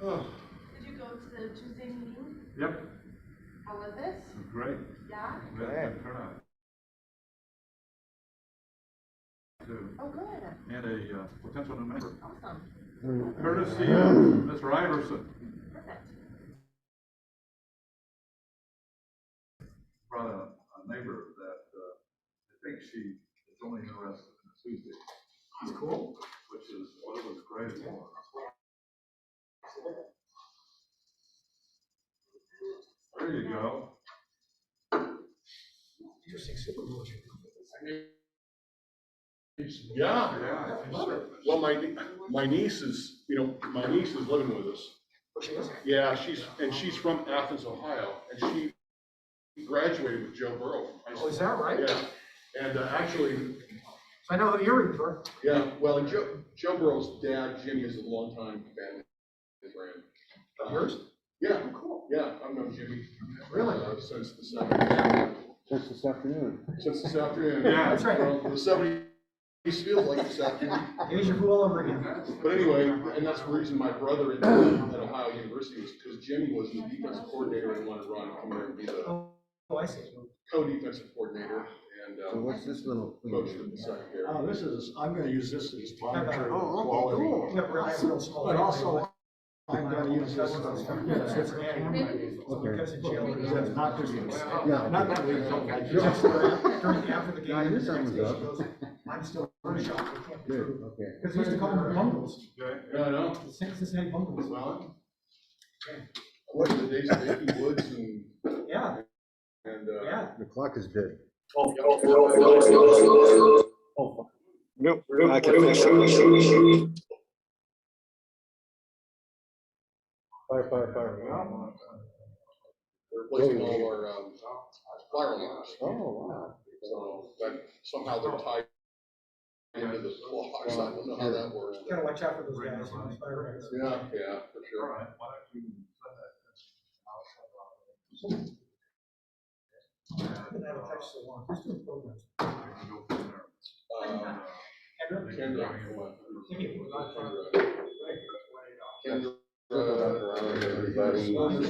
Oh, Did you go to the Tuesday meeting? yep. How was this? Great. Yeah? Good turnout. Too. Oh, good. And a potential new member. Awesome. Courtesy of Mr. Iverson. Perfect. Brought a neighbor that I think she is only interested in a Tuesday. That's cool. Which is what it was great for. There you go. Yeah. Yeah. Well, my niece is, my niece is living with us. Yeah, she's from Athens, Ohio, and she graduated with Joe Burrow from high school. Oh, is that right? Yeah, and actually, I know the earring for. yeah, well, and Joe Burrow's dad, Jimmy, is a longtime family friend. Yours? Yeah, Oh, cool. yeah, I've known Jimmy. Really? Since the 70s. Just this afternoon. Since this afternoon. Yeah. That's right. Well, the 70s feels like this afternoon. Deja vu all over again. But anyway, and that's the reason my brother at Ohio University was because Jimmy was the defensive coordinator and wanted to run and come here and be the Oh, I see. co-defensive coordinator and So what's this little thing? coach of the secondary. Oh, this is, I'm gonna use this as monitoring Oh, okay, quality. cool. Yeah, I have a real small. But also, I'm gonna use this as, Yeah, it's because of jail. that's not to be, Yeah. not that we don't like. Just after the game. Yeah, I knew something was up. She goes, I'm still in shock. I can't be Good, true. okay. Because we used to call them bungles. Okay. Yeah, I know. The Cincinnati bungles. Well, what in the days of Dickie Woods and Yeah, yeah. The clock is dead. Nope, I can fix it. Fire. They're replacing all our fire alarms. Oh, wow. So that somehow they're tied into the clocks. I don't know how that works. gotta watch out for those guys. Those fire guys. Yeah, for All sure. right. Why don't you I haven't had a touch so long. Who's doing programs? go from there? Kendra? Kendra. Thank you. Kendra. Everybody. Kendra.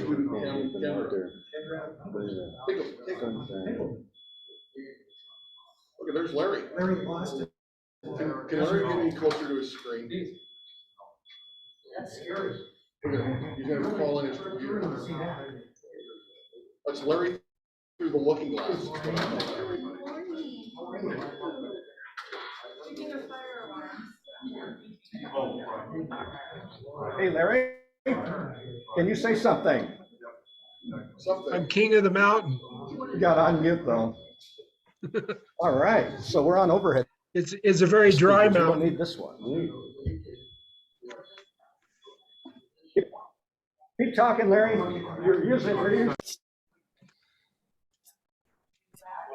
Look, there's Larry. Larry Boston. Can Larry get any closer to his screen? That's scary. He's gonna call in his You're computer. gonna see that. That's Larry through the looking glass. Speaking of fire alarms. Oh, right. Hey, Larry, can you say something? Something. I'm king of the mountain. You got on mute though. All right, so we're on overhead. It's a very dry speakers. We don't mountain. need this one. Keep talking, Larry. You're using it.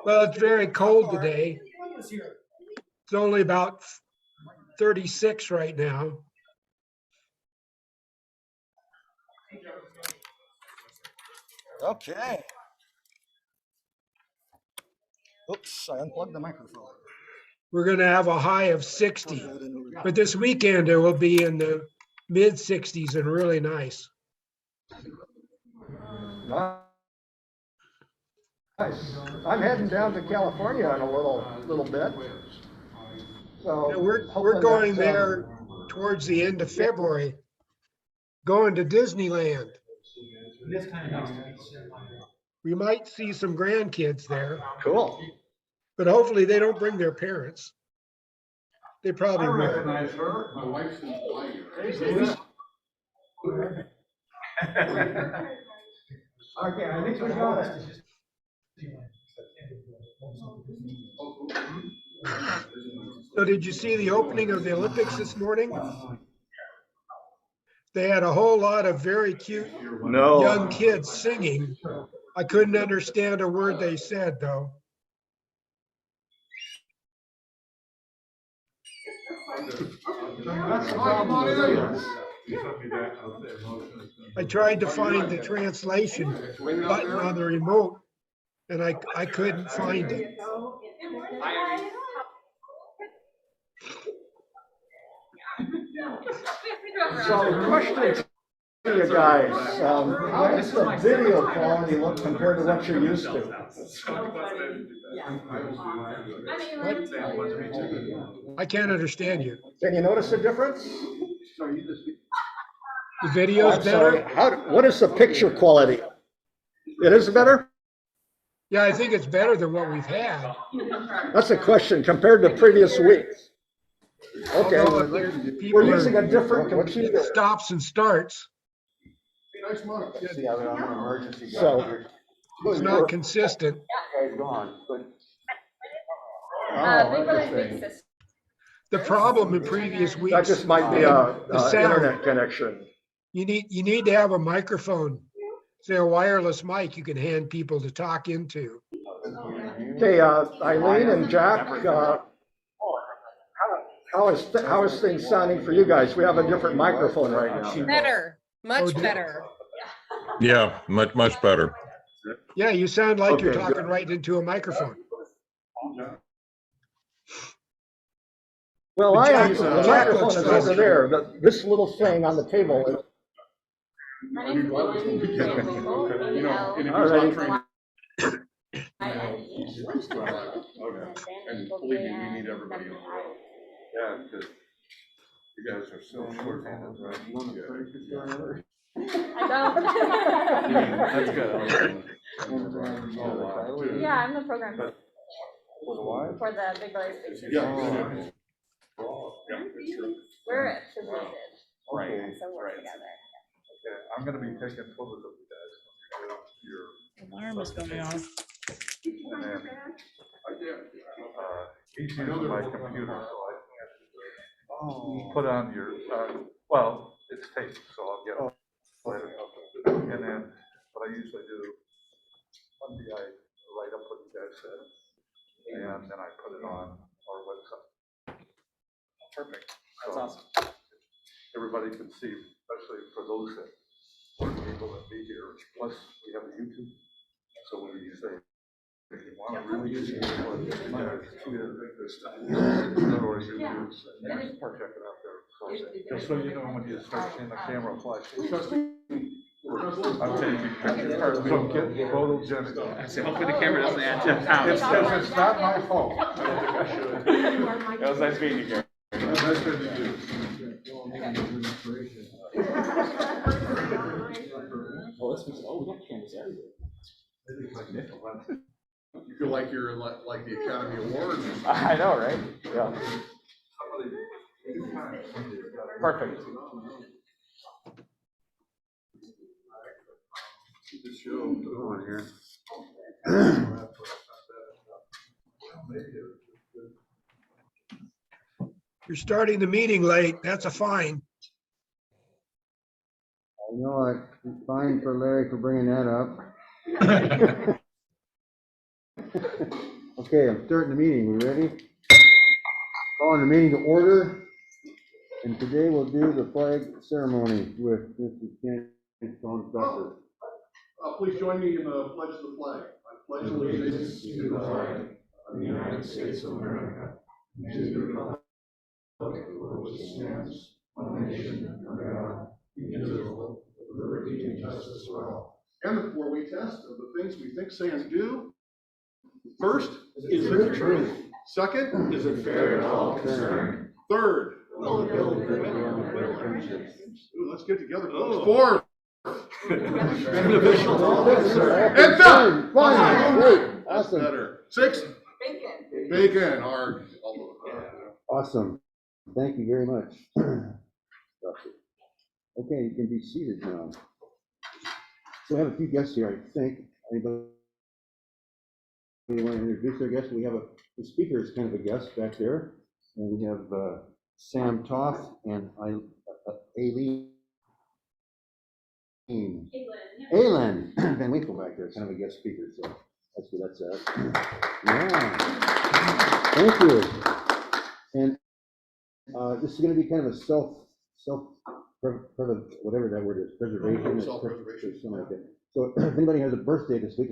Well, it's very cold today. It's only about 36 right now. Okay. Oops, I unplugged the microphone. We're going to have a high of 60, but this weekend it will be in the mid 60s and really nice. Nice. I'm heading down to California in a little bit. So Yeah, we're hoping going that, there towards the end of February, going to Disneyland. It is kind of nice to be sitting on there. We might see some grandkids there, Cool. but hopefully they don't bring their parents. They I probably will. recognize her. My wife's in Hawaii. Okay, I think we got it. So did you see the opening of the Olympics this morning? They had a whole lot of very cute young kids singing. I couldn't understand a word they said, though. That's the problem with this. I tried to find the translation button on the remote, and I couldn't find it. So the question you guys, how does the video quality look compared to what you're used to? I can't understand you. Can you notice a difference? The video's I'm sorry, better? what is the picture quality? It is better? Yeah, I think it's better than what we've had. That's a question compared to previous weeks. Okay, Although if there's we're people using are a different computer. stops and starts, Nice month. See, I'm an emergency. So- it's not consistent. Guy's gone, but. Big Brother's big sister. The problem in previous weeks. That just might be a the sound. internet connection. You need to have a microphone, say a wireless mic you can hand people to talk into. Okay, Eileen and Jack, how is things sounding for you guys? We have a different microphone right now. Better, much dear. better. Yeah, much better. Yeah, you sound like you're Okay, talking good. right into a microphone. Well, The Jack- the the Jack microphone looks is fine. over there. This little thing on the table is. My name's Ellen, J-Winkle, You know, and if All he's right. not trained, A-L-I-N-E. okay, and believe me, we need everybody in the room. Yeah, because you guys are so short-handed, right? I don't. That's good. Yeah, I'm the program for the Big Brothers Big Sister. Yeah. Yeah, it's true. We're affiliated, Right. so we're together. Okay, I'm gonna be taking photos of you guys. Your, Alarm is going off. and then, he's using my computer, so I can't put on your, well, it's taped, so I'll get it later. And then, what I usually do, Monday I write up what you guys said, and then I put it on our website. Perfect. That's awesome. Everybody can see, especially for those that weren't able to be here. Plus, we have a YouTube, so when you say, if you want to really see what it's like this time, or YouTube, check it out there. So, just so you know, when you start seeing the camera flash. I'm taking pictures, so get photogenic. So hopefully the camera doesn't add 10 pounds. It's not my fault. That was nice meeting you, Gary. Nice to meet you. You feel like you're in like the Academy Awards. I know, right? Yeah. Perfect. The show, put it on here. You're starting the meeting late. That's a fine. I know, it's fine for Larry for bringing that up. Okay, I'm starting the meeting. We ready? Calling the meeting to order. And today we'll do the flag ceremony with Mr. Ken Ducker. Please join me in the pledge of the flag. I pledge allegiance to the flag of the United States of America, and to the republic for which it stands, one nation, under God, indivisible, with liberty and justice for all. And the four-way test of the things we think, say, and do. First, is it true? Second, is it fair to all concerned? Third, will it build good friendships? Ooh, let's get together, folks. Fourth, And Phil! Fine, great, That's awesome, better. Six, Bacon. bacon, our. Awesome. Thank you very much. Okay, you can be seated now. So we have a few guests here, I think. Anybody want to introduce our guests? We have the speaker is kind of a guest back there. And we have Sam Toth and Aileen. Aylin Van Winkle back there, kind of a guest speaker, so that's what that's at. Yeah. Thank you. And this is going to be kind of a whatever that word is, preservation. Self-preservation. Something like that. So if anybody has a birthday this week,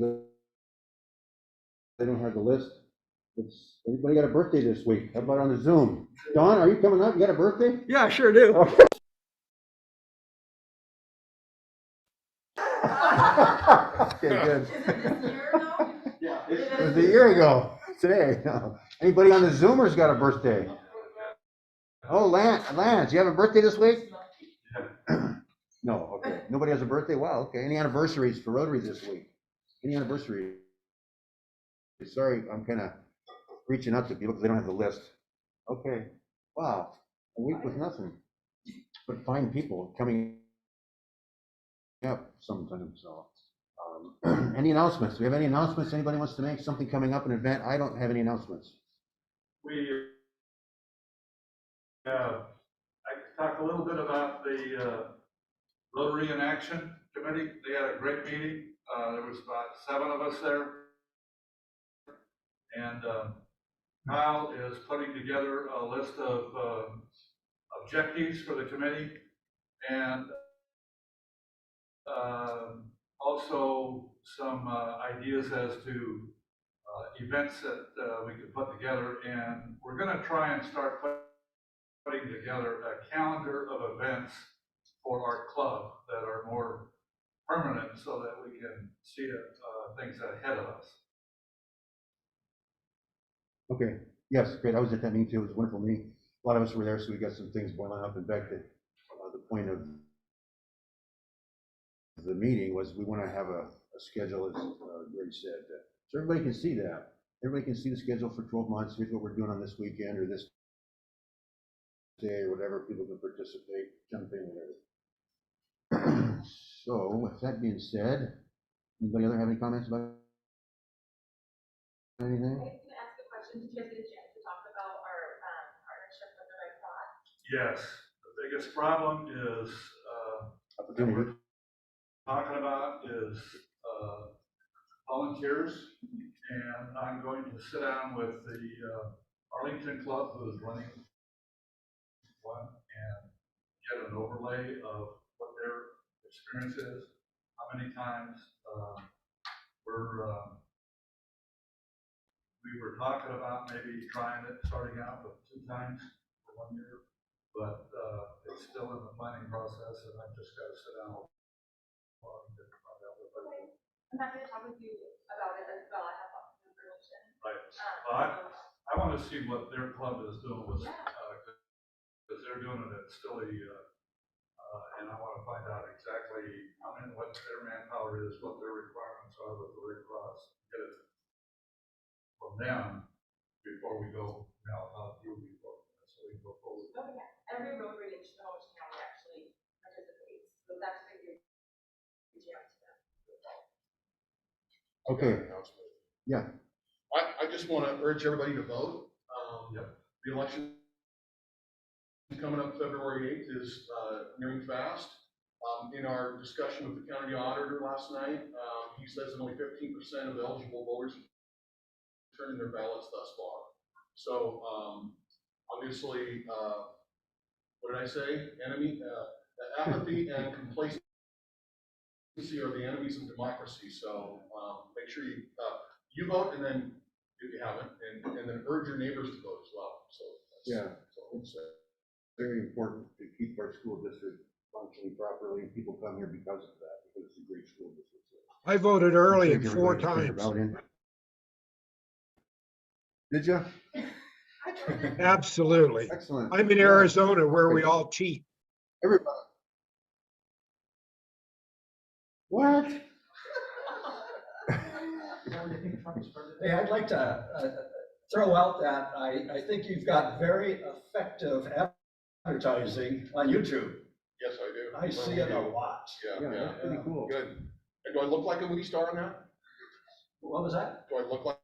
they don't have the list. Anybody got a birthday this week? How about on the Zoom? Don, are you coming up? You got a birthday? yeah, I sure do. Okay. Okay, good. Is it this year though? Yeah. It was a year ago, today. Anybody on the Zoomers got a birthday? Oh, Lance, you have a birthday this week? No, okay. Nobody has a birthday? Wow, okay. Any anniversaries for Rotary this week? Any anniversaries? Sorry, I'm kind of reaching out to people because they don't have the list. Okay, wow, a week with nothing but fine people coming up sometime, so. Any announcements? Do we have any announcements? Anybody wants to make something coming up, an event? I don't have any announcements. I could talk a little bit about the Rotary in Action Committee. They had a great meeting. There was about 7 of us there. And Kyle is putting together a list of objectives for the committee, and also some ideas as to events that we could put together. And we're going to try and start putting together a calendar of events for our club that are more permanent, so that we can see things ahead of us. Okay, yes, great. I was at that meeting too. It was a wonderful meeting. A lot of us were there, so we got some things boiling up. In fact, the point of the meeting was we want to have a schedule, as Greg said, so everybody can see that. Everybody can see the schedule for 12 months. Here's what we're doing on this weekend or this day or whatever. People can participate, jump in, whatever. So with that being said, anybody other have any comments about anything? Can I ask a question? Did you guys get a chance to talk about our partnership with the Red Cross? Yes, the biggest problem is that Opportunity. we're talking about is volunteers, and I'm going to sit down with the Arlington Club, who is running one, and get an overlay of what their experience is, how many times we were talking about maybe trying it, starting out with 2 times for 1 year, but it's still in the planning process, and I've just got to sit down and find out what they're doing. I'm happy to talk with you about it as well. I have lots of information. Right. I want to see what their club is doing with, because they're doing it at Stilly, and I want to find out exactly what their manpower is, what their requirements are with the Red Cross. Get it from them before we go out through before, so we can go forward. Okay, yeah. Every Rotary in Snohomish County actually participates, so that's a good chance to them. Okay, yeah. I just want to urge everybody to vote. The election coming up February 8th is nearing fast. In our discussion with the county auditor last night, he says that only 15% of eligible voters turned in their ballots thus far. So obviously, what did I say? Apathy and complacency are the enemies of democracy. So make sure you vote, and then if you haven't, and then urge your neighbors to vote as well. So It's very important to keep our school district functioning properly, and people come here because of that, because it's a great school district. I voted early and Encourage 4 everybody to turn their times. ballot in. Did you? Absolutely. Excellent. I'm in Yeah. Arizona where we all cheat. Everybody. What? Hey, I'd like to throw out that I think you've got very effective advertising on YouTube. yes, I do. I see it a lot. Yeah, Yeah, yeah. that's pretty cool. Good. And do I look like a movie star on that? What was that? Do I look like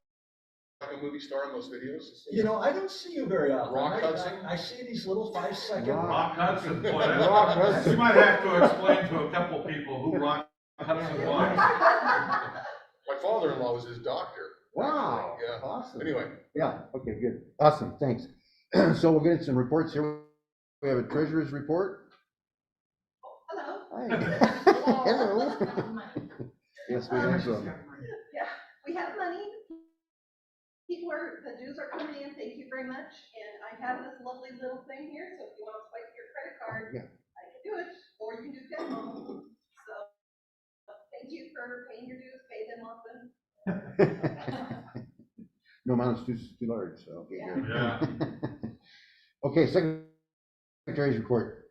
a movie star in those videos? You know, I don't see you very often. Rock Hudson? I see these little 5-second. Rock Hudson, boy, Rock Hudson. you might have to explain to a couple people who Rock Hudson was. My father-in-law was his doctor. Wow. Yeah. Awesome. Anyway, Yeah, okay, good. Awesome, thanks. So we'll get into some reports here. We have a treasurer's report. Hello. Hi. Hello. Yes, we have some. Yeah, we have money. The dues are coming in, thank you very much. And I have this lovely little thing here, so if you want to swipe your credit card, Yeah. I can do it, or you can do Venmo. So, thank thank you for paying your dues, pay them often. No amount is too large, so, okay, good. Yeah. Okay, secretary's report.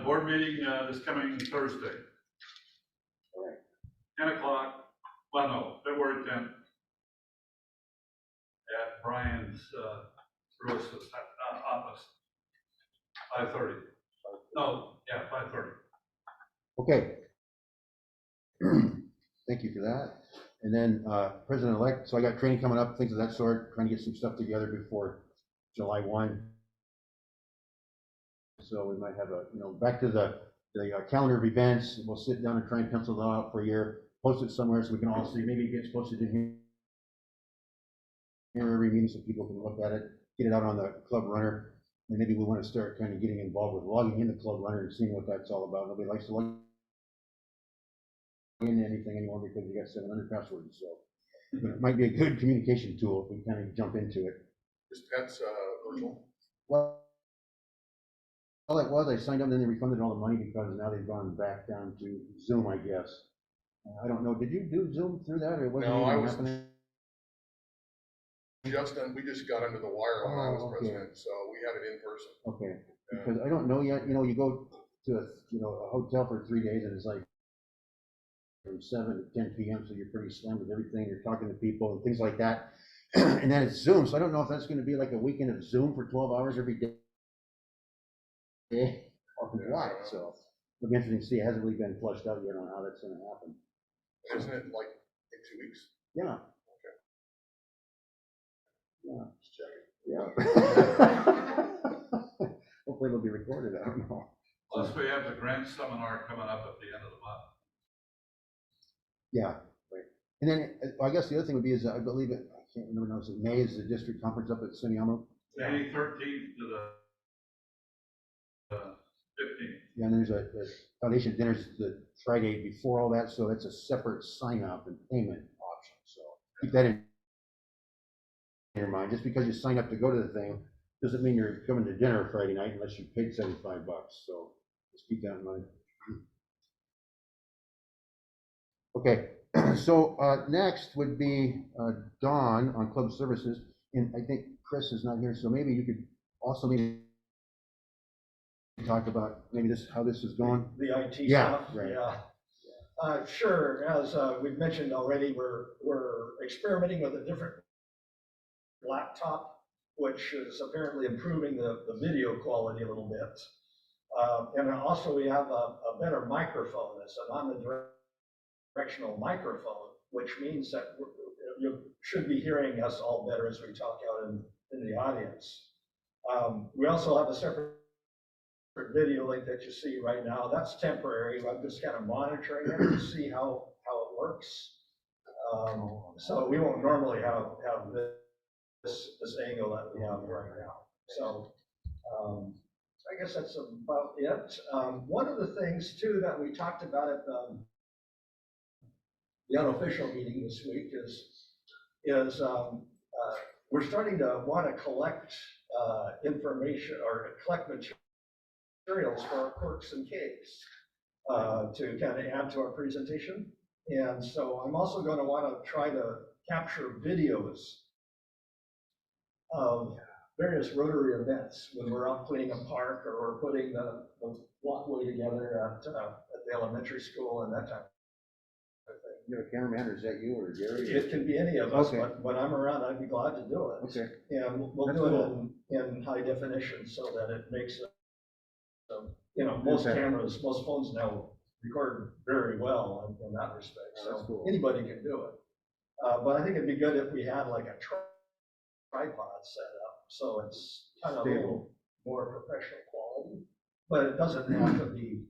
Board meeting, this coming Thursday. All right. 10 o'clock, well, no, February 10th. At Brian's, Rosa's office. 5:30. No, yeah, 5:30. Okay. Thank you for that. And then, President-elect, so I got training coming up, things of that sort, trying to get some stuff together before July 1. So we might have back to the calendar of events. We'll sit down and try and pencil it out for a year, post it somewhere so we can all see, maybe it gets posted in here every meeting so people can look at it, get it out on the Club Runner. And maybe we want to start kind of getting involved with logging in the Club Runner and seeing what that's all about. Nobody likes to log into anything anymore because you got 700 passwords. So it might be a good communication tool if we kind of jump into it. Is Pets virtual? Well, it was. I signed up, and then they refunded all the money because now they've gone back down to Zoom, I guess. I don't know. Did you do Zoom through that, or was it No, I even was happening? we just got under the wire when I was Oh, okay. president, so we had it in person. Okay, because I don't know yet. You go to a hotel for 3 days, and it's like from 7 to 10 p.m. So you're pretty slammed with everything. You're talking to people and things like that, and then it's Zoom. So I don't know if that's going to be like a weekend of Zoom for 12 hours every day. Or what? So it'll be interesting to see. It hasn't really been flushed out yet on how that's going to happen. Isn't it like in 2 weeks? Yeah. Just checking. Yeah. Hopefully it'll be recorded. I don't know. Plus, we have the grant seminar coming up at the end of the month. Yeah, right. And then I guess the other thing would be is I believe it. I can't remember now. Is it May? Is the district conference up at Semiamo? May 13th to the 15th. Yeah, and there's a foundation dinner's the Friday before all that, so that's a separate sign up and payment option. So keep that in your mind. Just because you sign up to go to the thing doesn't mean you're coming to dinner Friday night unless you paid $75. So just keep that in mind. Okay, so next would be Dawn on club services, and I think Chris is not here, so maybe you could also maybe talk about maybe how this is going. The IT Yeah, stuff, right. yeah. Sure, as we've mentioned already, we're experimenting with a different laptop, which is apparently improving the video quality a little bit. And also we have a better microphone. It's an omnidirectional microphone, which means that you should be hearing us all better as we talk out in the audience. We also have a separate video link that you see right now. That's temporary. I'm just kind of monitoring it to see how it works. So we won't normally have this angle that we have right now. So I guess that's about it. One of the things too that we talked about at the unofficial meeting this week is we're starting to want to collect information or collect materials for our quirks and caves to kind of add to our presentation. And so I'm also going to want to try to capture videos of various Rotary events when we're out cleaning a park or we're putting the walkway together at the elementary school and that type of thing. You have a cameraman, or is that you or Gary? It can be any of us, Okay. but when I'm around, I'd be glad to do it. Okay. And we'll That's do cool. it in high definition so that it makes it, most Okay. cameras, most phones now record very well in that respect. Oh, that's So cool. anybody can do it. But I think it'd be good if we had like a tripod set up, so it's kind of a little more professional quality, but it doesn't have to be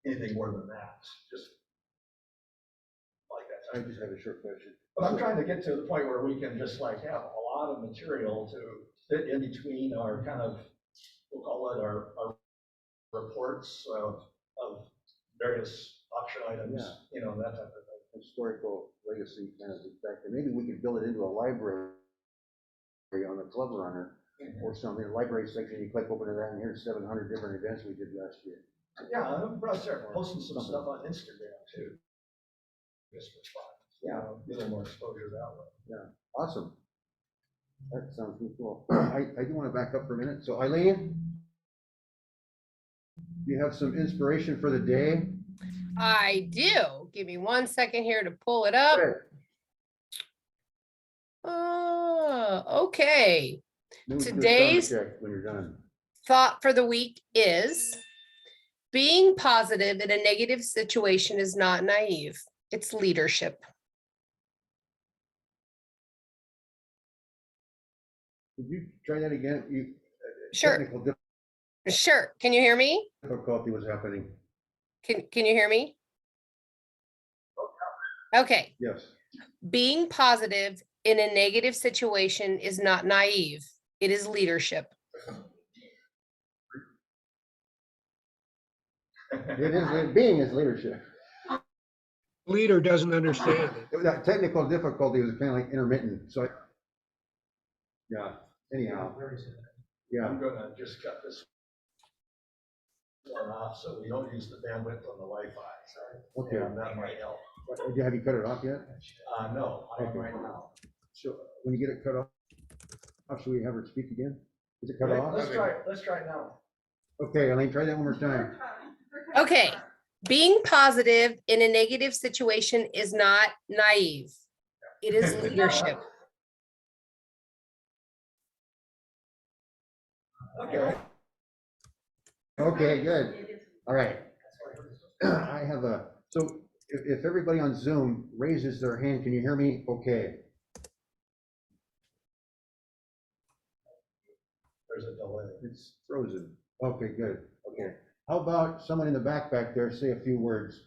anything more than that, just like that I type of just thing. have a short question. But I'm trying to get to the point where we can just like have a lot of material to fit in between our kind of, we'll call it our reports of various auction items, that type of thing. Historical legacy kind of effect, and maybe we could build it into a library on the Club Runner or something. The library section, you click open to that, and here's 700 different events we did last year. Yeah, I'm gonna start posting some stuff on Instagram too. this was fun. Yeah, a little more exposure that way. Awesome. That sounds really cool. I do want to back up for a minute. So Eileen, do you have some inspiration for the day? I do. Give me 1 second here to pull it up. Good. Okay. Maybe we can do a sound Today's check when you're done. thought for the week is being positive in a negative situation is not naive. It's leadership. Could you try that again? Sure. Technical Sure. Can you hear me? difficulty was happening. Can you hear me? Okay. Yes. Being positive in a negative situation is not naive. It is leadership. It is, being is leadership. Leader doesn't understand it. That technical difficulty was kind of like intermittent, so. Yeah, anyhow, yeah, I'm gonna just cut this one off so we don't use the bandwidth on the Wi-Fi. okay. And that might help. Have you cut it off yet? No, I am Okay. right now. So when you get it cut off, should we have her speak again? Is it cut off? Let's try it now. Okay, Elaine, try that one more time. Okay. Being positive in a negative situation is not naive. It is leadership. Okay. Okay, good. All right. I have so if everybody on Zoom raises their hand, can you hear me? Okay. There's a delay. It's frozen. Okay, good. Okay. How about someone in the back there say a few words?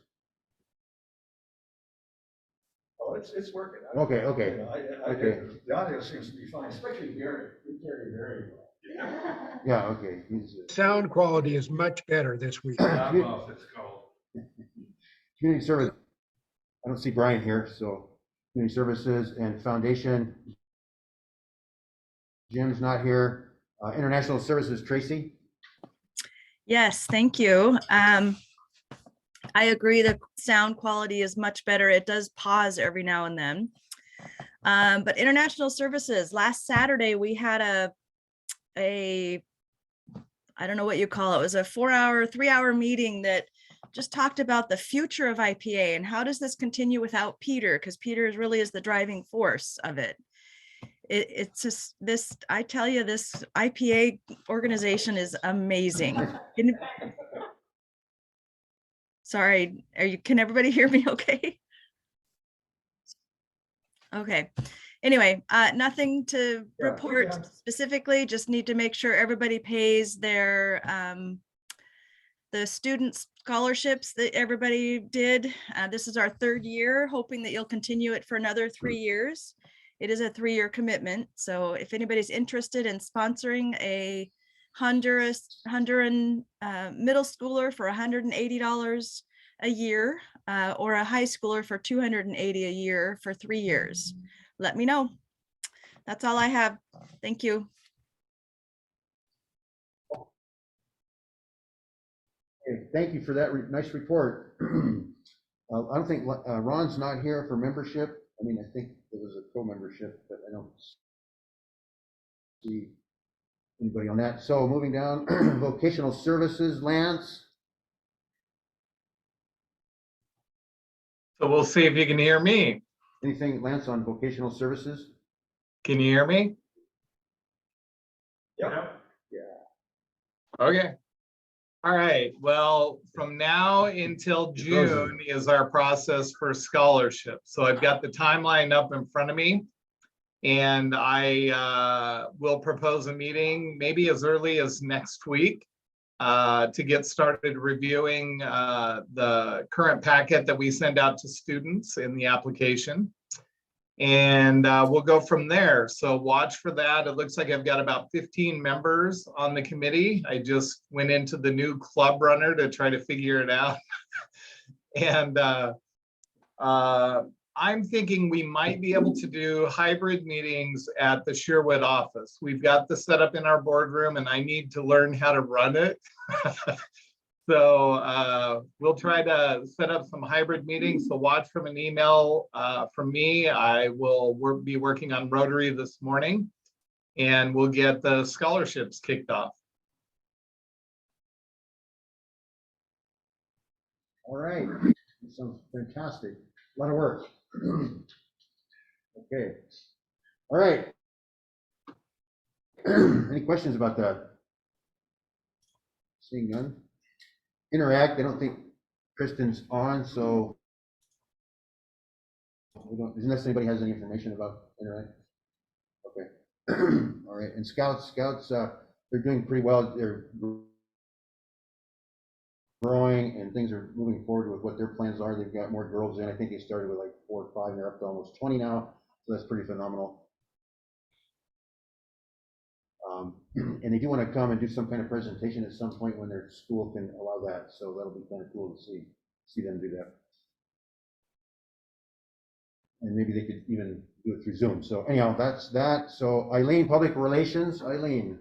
Oh, it's working. Okay, okay. You know, Okay. The audio seems to be fine, especially Gary. We carry Gary well. Yeah, okay. Sound quality is much better this week. It's called. Community service. I don't see Brian here, so community services and foundation. Jim's not here. International services, Tracy. Yes, thank you. I agree the sound quality is much better. It does pause every now and then. But international services, last Saturday, we had a I don't know what you call it. It was a 3-hour meeting that just talked about the future of IPA and how does this continue without Peter? Because Peter really is the driving force of it. It's just this, I tell you, this IPA organization is amazing. Sorry, can everybody hear me okay? Okay. Anyway, nothing to report specifically, just need to make sure everybody pays their the student scholarships that everybody did. This is our 3rd year, hoping that you'll continue it for another 3 years. It is a 3-year commitment. So if anybody's interested in sponsoring a Honduran middle schooler for $180 a year or a high schooler for $280 a year for 3 years, let me know. That's all I have. Thank you. Okay, thank you for that nice report. I don't think Ron's not here for membership. I mean, I think it was a co-membership, but I don't see anybody on that. So moving down, vocational services, Lance. So we'll see if you can hear me. Anything, Lance, on vocational services? Can you hear me? Yep. Okay. All right. Well, from now until June is our process for scholarship. So I've got the timeline up in front of me. And I will propose a meeting maybe as early as next week to get started reviewing the current packet that we send out to students in the application. And we'll go from there. So watch for that. It looks like I've got about 15 members on the committee. I just went into the new club runner to try to figure it out. And I'm thinking we might be able to do hybrid meetings at the Sherwood office. We've got the setup in our boardroom and I need to learn how to run it. So we'll try to set up some hybrid meetings. So watch from an email from me. I will be working on Rotary this morning, and we'll get the scholarships kicked off. All right, that sounds fantastic. A lot of work. Okay. All right. Any questions about that? Seeing none. Interact, I don't think Kristen's on, so we don't, unless anybody has any information about Interact. Okay. All right, and Scouts, they're doing pretty well. They're growing and things are moving forward with what their plans are. They've got more girls in. I think they started with like 4 or 5, and they're up to almost 20 now. So that's pretty phenomenal. And they do want to come and do some kind of presentation at some point when their school can allow that. So that'll be kind of cool to see them do that. And maybe they could even do it through Zoom. So anyhow, that's that. So Eileen, public relations, Eileen.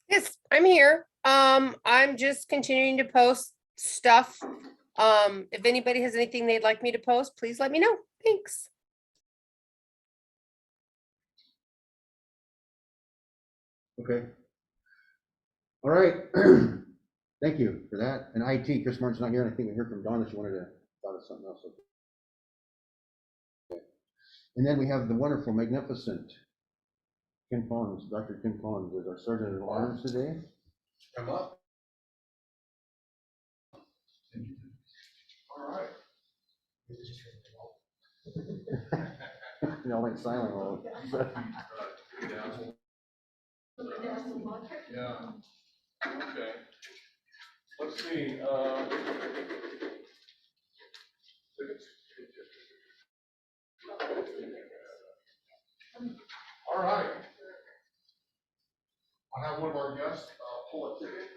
Yes, I'm here. I'm just continuing to post stuff. If anybody has anything they'd like me to post, please let me know. Thanks. Okay. All right. Thank you for that. And IT, Chris Martin's not here, and I think we heard from Dawn that she wanted to thought of something else. Okay. And then we have the wonderful, magnificent Kim Pons, Dr. Kim Pons is our Sergeant at Arms today. Come up. All right. You all went silent. Yeah. Okay. Let's see. All right. I have one of our guests pull a ticket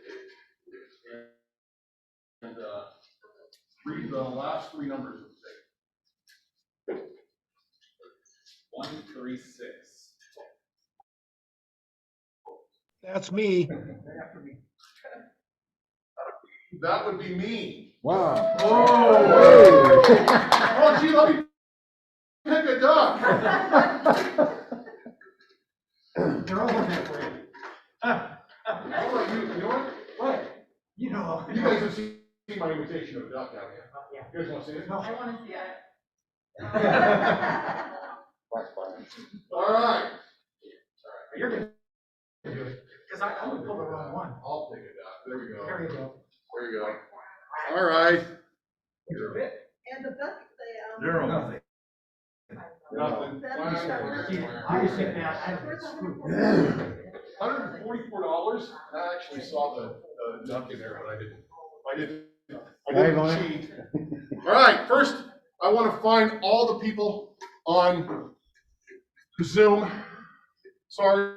and read the last 3 numbers of the ticket. 136. That's me. That would be me. Wow. Oh, oh, gee, let me pick a duck. They're all looking for you. How about you? You know what? What? You know. You guys have seen my imitation of a duck out here. Yeah. You guys want to see it? No. I want to see it. All right. You're good. Because I would pull the wrong one. I'll pick a duck. There we go. There you go. There you go. All right. You're a bit. And the duck, they, Zero. Nothing. Nothing. I just think that. $144. I actually saw the duck in there, but I didn't cheat. All right, first, I want to find all the people on Zoom. Sorry.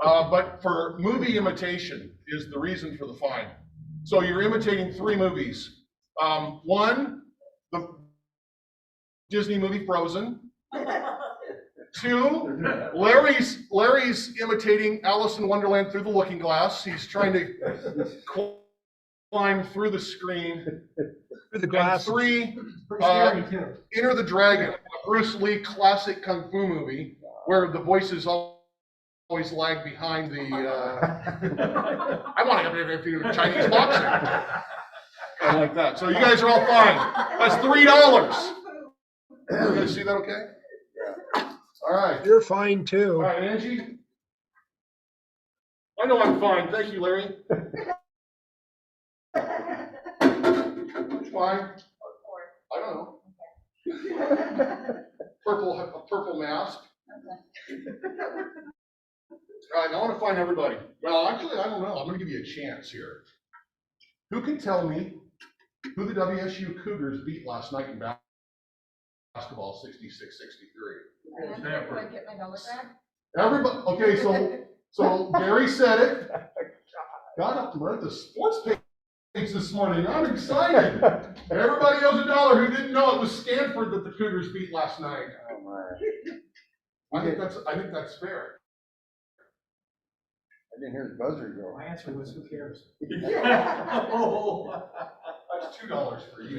But for movie imitation is the reason for the fine. So you're imitating 3 movies. 1, the Disney movie Frozen. 2, Larry's imitating Alice in Wonderland through the looking glass. He's trying to climb through the screen. Through the glass. And 3, Scary too. Enter the Dragon, a Bruce Lee classic kung fu movie where the voices always lag behind the. I want to do Chinese boxing. Kind of like that. So you guys are all fine. That's $3. You guys see that okay? Yeah. All right. You're fine too. All right, Angie. I know I'm fine. Thank you, Larry. Fine. I don't know. Purple mask. All right, I want to find everybody. Well, actually, I don't know. I'm going to give you a chance here. Who can tell me who the WSU Cougars beat last night in basketball, 66-63? Do I get my helmet back? Everybody, okay, so Gary said it. Got up to read the sports page this morning. I'm excited. Everybody owes $1 who didn't know it was Stanford that the Cougars beat last night. Oh my. I think that's fair. didn't hear the buzzer go. My answer was, who cares? Oh, that's $2 for you.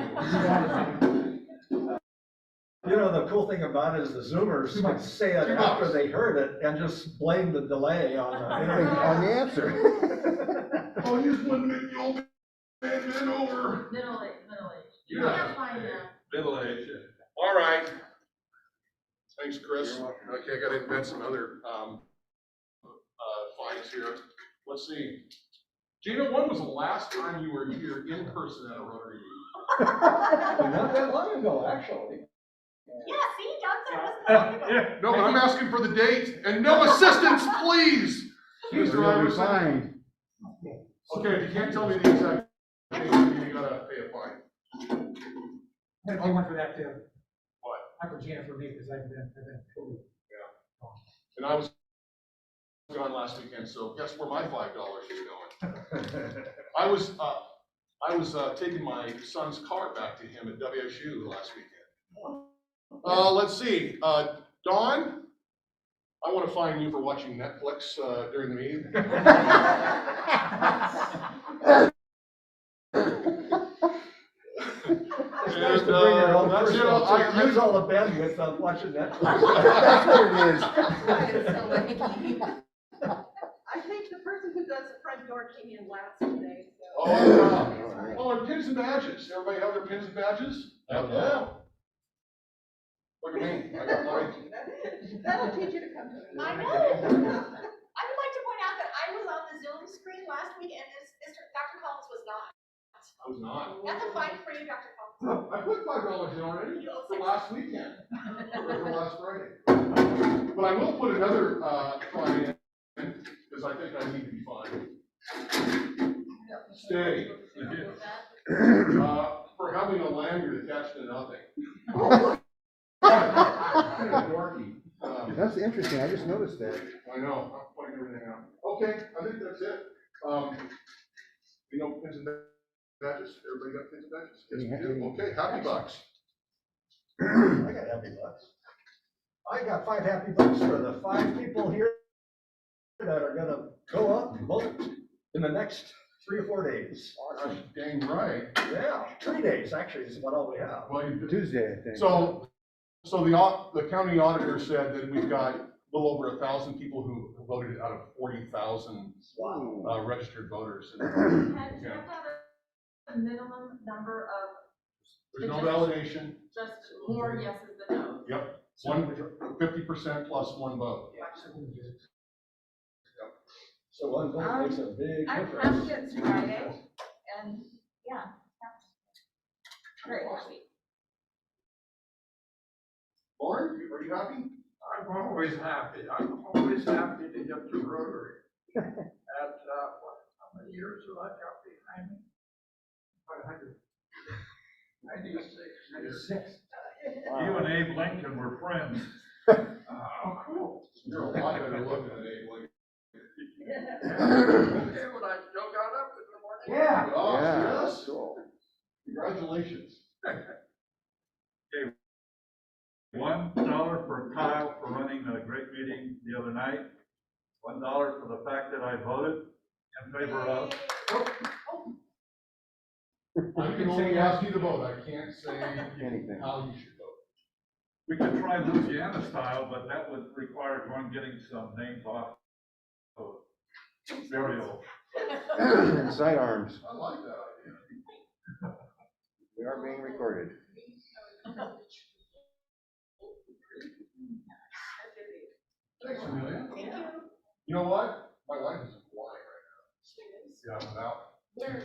You know, the cool thing about it is the Zoomers could say it after they heard it and just blame the delay on the On internet. the answer. Oh, you just want to make the old man bend over. Middle age. You're not That's fine now. middle age. All right. Thanks, Chris. Okay, I gotta invent some other, fines here. Let's see. Gina, when was the last time you were here in person at a Rotary meeting? Not that long ago, actually. Yeah, see, John said it wasn't that long ago. No, but I'm asking for the date, and no assistance, please. Mr. You'll be Iverson. fine. Okay, if you can't tell me the exact date, you gotta pay a fine. I'm gonna pay one for that too. What? Not for Gina, for me, because I've been. And I was gone last weekend, so guess where my $5 is going? I was taking my son's car back to him at WSU last weekend. Let's see, Dawn, I want to fine you for watching Netflix during the meeting. It's nice to bring your own that's it. personal, I use all the bandwidth on watching Netflix. That's what it is. I think the person who does the front door came in last today, so. Oh, and pins and badges. Everybody have their pins and badges? Yeah. Look at me, I got mine. That'll teach you to come to the I meeting. know. I would like to point out that I was on the Zoom screen last week and Dr. Collins was not. I was not. That's a fine for you, Dr. Collins. I put $5 in already for last weekend, for last Friday. But I will put another fine in, because I think I need to be fined. Stay. For having a lanyard attached to nothing. Dorky. That's interesting. I just noticed that. I know, I'm pointing everything out. Okay, I think that's it. You know, pins and badges, everybody got pins and badges? Yes, we do. Okay, happy bucks. I got happy bucks. I got 5 happy bucks for the 5 people here that are gonna go out and vote in the next 3 or 4 days. Gosh, dang right. Yeah, 3 days actually is about all we have. Well, Tuesday, I think. So the county auditor said that we've got a little over 1,000 people who voted out of 40,000 registered voters. And you have to have a minimum number of, There's no validation. just more yeses than nos. Yep. 50% plus 1 vote. So one vote makes a big I'm difference. happy it's Friday, and yeah, that's very happy. Lauren, are you happy? I'm always happy. I'm always happy to get to Rotary. At, how many years have I got behind me? 96. You and Abe Lincoln were friends. Oh, cool. You're a lot better looking than Abe Lincoln. Okay, when I still got up in the morning. Yeah. Oh, Yeah, yes. that's cool. Congratulations. Okay. $1 for Kyle for running a great meeting the other night. $1 for the fact that I voted in favor of. I can only ask you to vote. I can't say Anything. how you should vote. We could try Louisiana style, but that would require going getting some names off of burial. And sidearms. I like that idea. We are being recorded. Thanks, Amelia. Thank you. You know what? My wife is in Hawaii right now. Yeah, I'm out. Where?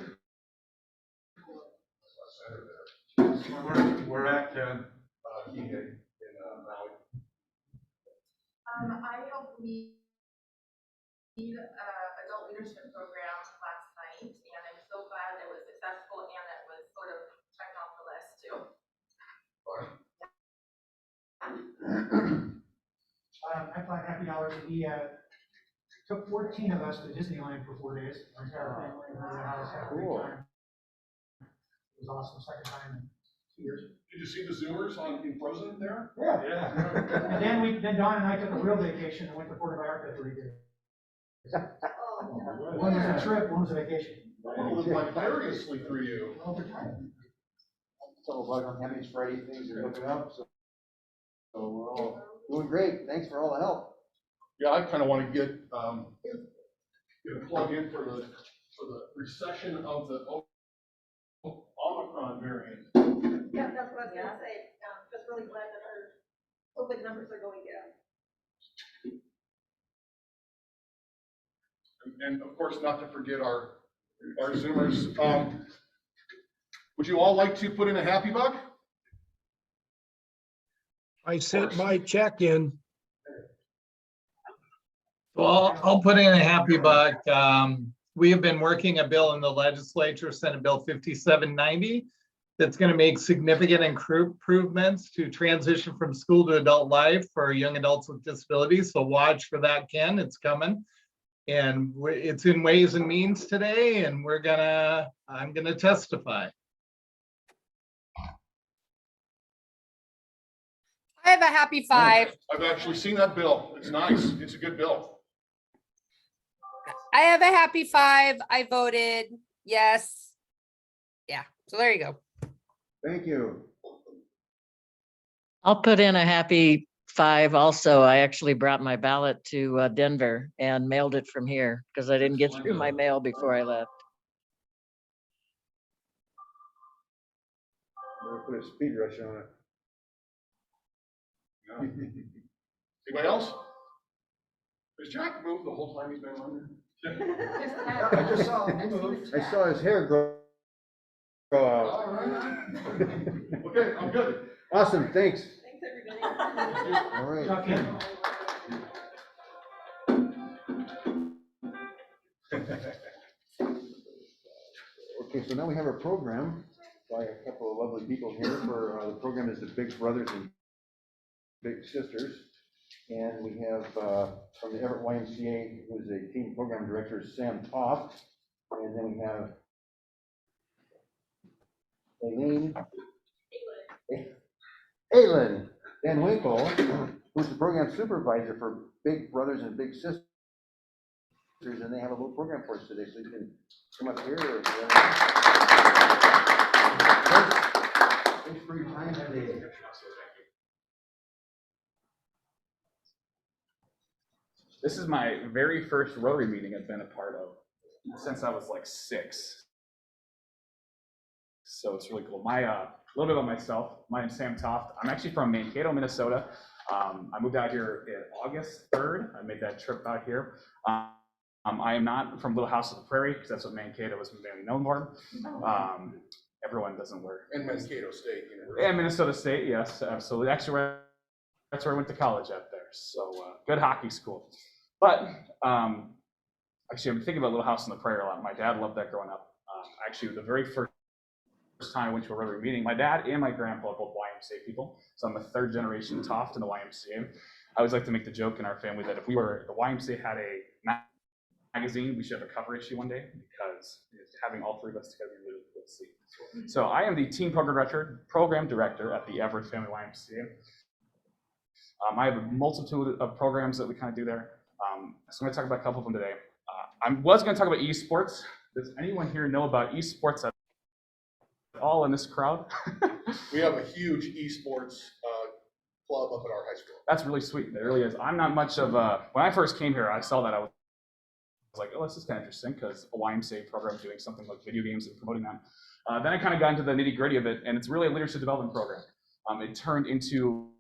I sent her there. We're at 10. Kihei in Maui. I helped lead adult leadership program last night, and I'm so glad it was successful and it was sort of checked off the list too. I thought happy hours, we took 14 of us to Disneyland for 4 days. Our entire family and our house had a great Cool. time. It was awesome, second time in 2 years. Did you see the Zoomers in Frozen there? Yeah. And then Don and I took a real vacation and went to Puerto Vallarta for 3 days. One was a trip, one was a vacation. I live vicariously through you. Over time. So about on having these Friday things are looking up, so we're all doing great. Thanks for all the help. Yeah, I kind of want to get a plug in for the recession of the Omicron variant. Yeah, that's what I was gonna say. Just really glad that our COVID numbers are going down. And of course, not to forget our Zoomers. Would you all like to put in a happy buck? I sent my check in. Well, I'll put in a happy buck. We have been working a bill in the legislature, Senate Bill 5790, that's going to make significant improvements to transition from school to adult life for young adults with disabilities. So watch for that, Ken. It's coming. And it's in Ways and Means today, and I'm gonna testify. I have a happy 5. I've actually seen that bill. It's nice. It's a good bill. I have a happy 5. I voted yes. Yeah, so there you go. Thank you. I'll put in a happy 5 also. I actually brought my ballot to Denver and mailed it from here because I didn't get through my mail before I left. We'll put a speed rush on it. Anybody else? Has Jack moved the whole time he's been on Yeah, I just saw him move. I saw his hair grow there? out. All right. Okay, I'm good. Awesome, thanks. Thanks, everybody. All right. Tuck in. Okay, so now we have a program by a couple of lovely people here for, the program is the Big Brothers and Big Sisters. And we have, from the Everett YMCA, who's a team program director, Sam Toft. And then we have Aylin Van Winkle, who's the program supervisor for Big Brothers and Big Sisters. And they have a little program for us today, so you can come up here. Thanks for your time today. This is my very first Rotary meeting I've been a part of since I was like 6. So it's really cool. A little bit about myself. My name's Sam Toft. I'm actually from Mankato, Minnesota. I moved out here in August 3rd. I made that trip out here. I am not from Little House of the Prairie, because that's what Mankato was mainly known for. Everyone doesn't wear. And Mankato State University. And Minnesota State, yes, absolutely. Actually, that's where I went to college out there. So good hockey school. But actually, I'm thinking about Little House on the Prairie a lot. My dad loved that growing up. Actually, the very first time I went to a Rotary meeting, my dad and my grandpa are both YMCA people. So I'm a 3rd generation Toft in the YMCA. I always like to make the joke in our family that if the YMCA had a magazine, we should have a cover issue one day, because having all 3 of us together would be really cool to see. So I am the team program director at the Everett Family YMCA. I have a multitude of programs that we kind of do there. So I'm going to talk about a couple of them today. I was going to talk about esports. Does anyone here know about esports at all in this crowd? We have a huge esports club up at our high school. That's really sweet. It really is. I'm not much of when I first came here, I saw that I was like, oh, this is kind of interesting, because a YMCA program doing something like video games and promoting them. Then I kind of got into the nitty gritty of it, and it's really a leadership development program. It turned into,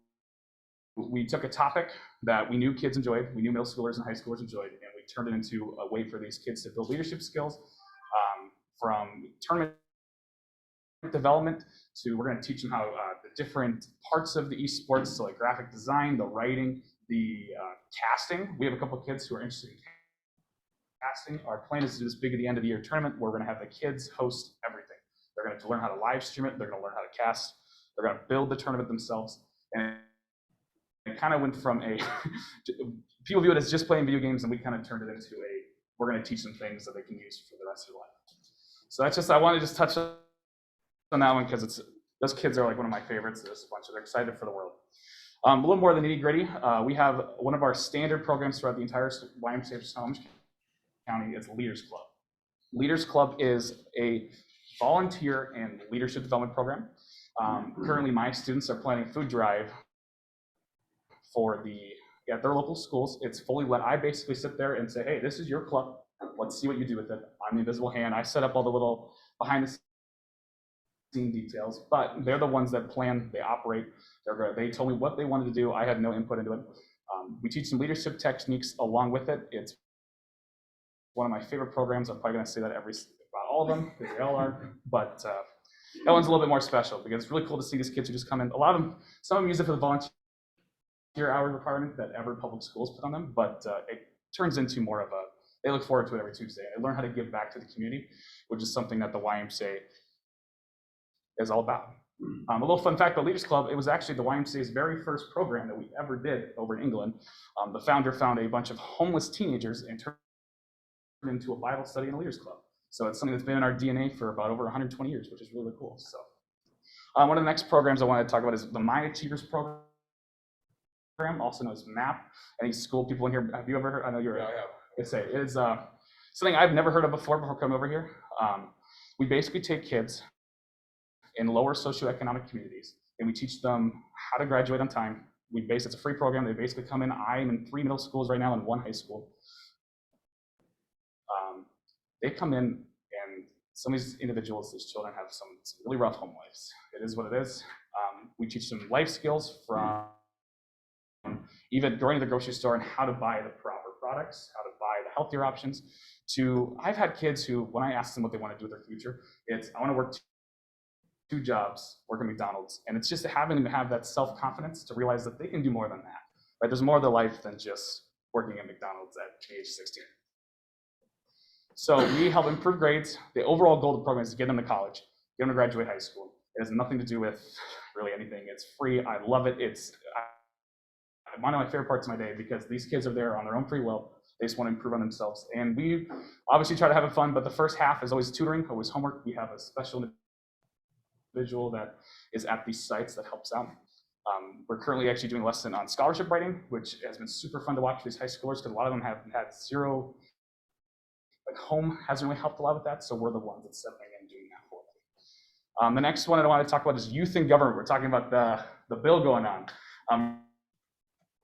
we took a topic that we knew kids enjoyed, we knew middle schoolers and high schoolers enjoyed, and we turned it into a way for these kids to build leadership skills, from tournament development to, we're going to teach them how the different parts of the esports, so like graphic design, the writing, the casting. We have a couple of kids who are interested in casting. Our plan is to do this big at the end of the year tournament where we're going to have the kids host everything. They're going to learn how to live stream it. They're going to learn how to cast. They're going to build the tournament themselves. And it kind of went from people view it as just playing video games, and we kind of turned it into we're going to teach them things that they can use for the rest of their life. So that's just, I want to just touch on that one, because those kids are like one of my favorites. There's a bunch of, they're excited for the world. A little more of the nitty gritty. We have one of our standard programs throughout the entire YMCA. County, it's Leaders Club. Leaders Club is a volunteer and leadership development program. Currently, my students are planning a food drive for at their local schools. It's fully led. I basically sit there and say, hey, this is your club. Let's see what you do with it. I'm the invisible hand. I set up all the little behind the scene details, but they're the ones that plan, they operate. They told me what they wanted to do. I had no input into it. We teach some leadership techniques along with it. It's one of my favorite programs. I'm probably going to say that about all of them, because they all are. But that one's a little bit more special because it's really cool to see these kids who just come in. A lot of them, some of them use it for the volunteer hour requirement that every public schools put on them, but it turns into more of they look forward to it every Tuesday. I learn how to give back to the community, which is something that the YMCA is all about. A little fun fact about Leaders Club, it was actually the YMCA's very first program that we ever did over in England. The founder found a bunch of homeless teenagers and turned into a Bible study and a Leaders Club. So it's something that's been in our DNA for about over 120 years, which is really cool. So one of the next programs I want to talk about is the My Achievers program, also known as MAP. Any school people in here, have you ever heard? I know you're. Yeah, I have. It is something I've never heard of before coming over here. We basically take kids in lower socioeconomic communities and we teach them how to graduate on time. It's a free program. They basically come in. I'm in 3 middle schools right now and 1 high school. They come in and some of these individuals, these children have some really rough home lives. It is what it is. We teach them life skills from even going to the grocery store and how to buy the proper products, how to buy the healthier options, to I've had kids who, when I ask them what they want to do with their future, it's I want to work 2 jobs, work at McDonald's. And it's just having them have that self-confidence to realize that they can do more than that. Right? There's more to life than just working at McDonald's at age 16. So we help improve grades. The overall goal of the program is to get them to college, get them to graduate high school. It has nothing to do with really anything. It's free. I love it. It's one of my favorite parts of my day because these kids are there on their own free will. They just want to improve on themselves. And we obviously try to have it fun, but the first half is always tutoring, always homework. We have a special individual that is at these sites that helps out. We're currently actually doing a lesson on scholarship writing, which has been super fun to watch for these high schoolers because a lot of them have had zero, like home hasn't really helped a lot with that. So we're the ones that's stepping in and doing that for them. The next one I want to talk about is youth in government. We're talking about the bill going on.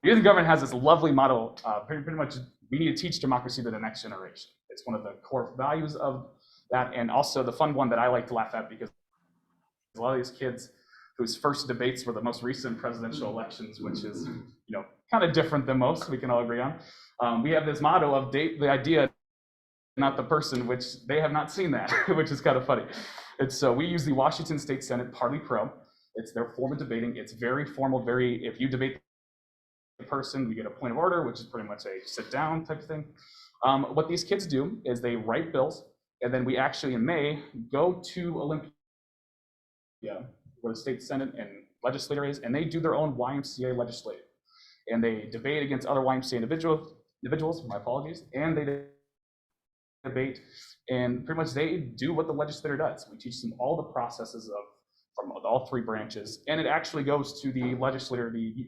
Youth in government has this lovely motto, pretty much, we need to teach democracy to the next generation. It's one of the core values of that, and also the fun one that I like to laugh at because a lot of these kids whose first debates were the most recent presidential elections, which is, kind of different than most, we can all agree on. We have this motto of date the idea, not the person, which they have not seen that, which is kind of funny. We use the Washington State Senate Party Pro. It's their form of debating. It's very formal, if you debate the person, we get a point of order, which is pretty much a sit down type of thing. What these kids do is they write bills, and then we actually in May go to Olympia, where the state Senate and legislature is, and they do their own YMCA legislative. And they debate against other YMCA individuals, my apologies, and they debate, and pretty much they do what the legislator does. We teach them all the processes from all 3 branches, and it actually goes to the legislator, the